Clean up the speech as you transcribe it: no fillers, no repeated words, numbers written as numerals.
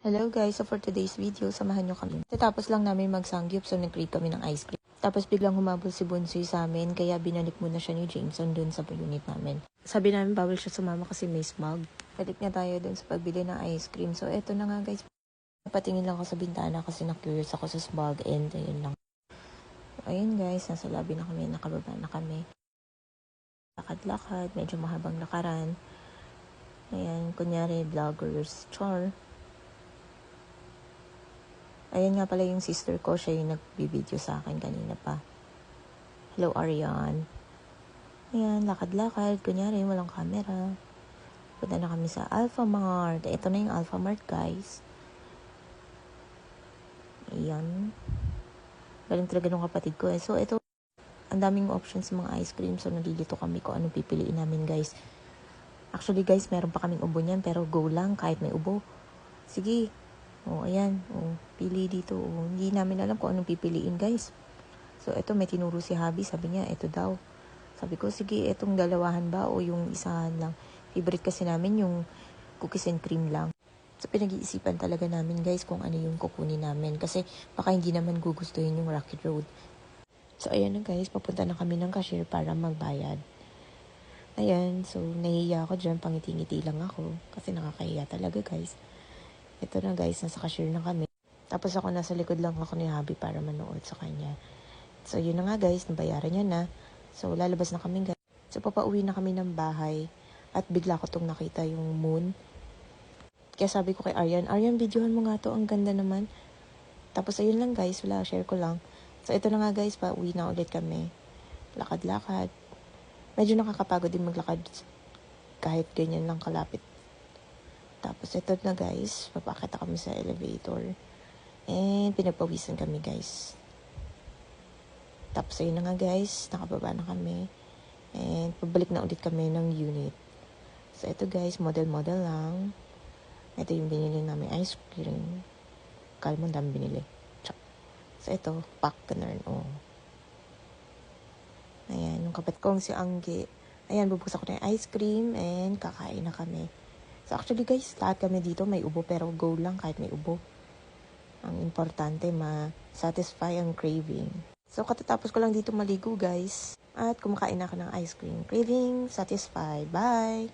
Hello guys, so for today's video, samahan nyo kami. Tapos lang namin magsangyup, so nag-crave kami ng ice cream. Tapos biglang humabol si Bunsoy sa amin, kaya binalik muna siya ni Jameson dun sa unit namin. Sabi namin bawal siya sumama kasi may smog. Balik na tayo dun sa pagbili ng ice cream. So eto na nga guys, patingin lang ako sa bintana kasi na-curious ako sa smog and ayun lang. So, ayun guys, nasa lobby na kami, nakababa na kami. Lakad-lakad, medyo mahabang lakaran. Ayan, kunyari vloggers, char. Ayan nga pala yung sister ko, siya yung nagbibideo sa akin kanina pa. Hello, Ariane. Ayan, lakad-lakad. Kunyari, walang camera. Punta na kami sa Alphamart. Ito na yung Alphamart, guys. Ayan. Galing talaga ng kapatid ko. So, ito, ang daming options sa mga ice cream. So, nalilito kami kung anong pipiliin namin, guys. Actually, guys, meron pa kaming ubo niyan. Pero go lang, kahit may ubo. Sige. O, ayan. O, pili dito. O, hindi namin alam kung anong pipiliin, guys. So, ito may tinuro si Habi. Sabi niya, ito daw. Sabi ko, sige, itong dalawahan ba o yung isahan lang. Favorite kasi namin yung cookies and cream lang. So, pinag-iisipan talaga namin, guys, kung ano yung kukunin namin. Kasi, baka hindi naman gugustuhin yung Rocky Road. So, ayan na, guys. Papunta na kami ng cashier para magbayad. Ayan. So, nahihiya ako dyan. Pangiti-ngiti lang ako. Kasi nakakahiya talaga, guys. Ito na, guys. Nasa cashier na kami. Tapos ako nasa likod lang ako ni Habi para manood sa kanya. So, yun na nga guys, nabayaran niya na. So, lalabas na kami guys. So, papauwi na kami ng bahay. At bigla ko tong nakita yung moon. Kaya sabi ko kay Aryan, videohan mo nga to, ang ganda naman. Tapos, ayun lang guys, wala, share ko lang. So, ito na nga guys, pauwi na ulit kami. Lakad-lakad. Medyo nakakapagod din maglakad kahit ganyan lang kalapit. Tapos, ito na guys, papakita kami sa elevator. And, pinagpawisan kami guys. Tapos ayun na nga guys, nakababa na kami. And pabalik na ulit kami ng unit. So ito guys, model-model lang. Ito yung binili namin ice cream. Kala mo dami binili. So ito, pack ganun. Oh. Ayan, yung kapit kong si Anggi. Ayan, bubuksan ko na yung ice cream and kakain na kami. So actually guys, lahat kami dito may ubo pero go lang kahit may ubo. Ang importante, ma-satisfy ang craving. So, katatapos ko lang dito maligo, guys. At kumakain na ako ng ice cream. Craving satisfied. Bye!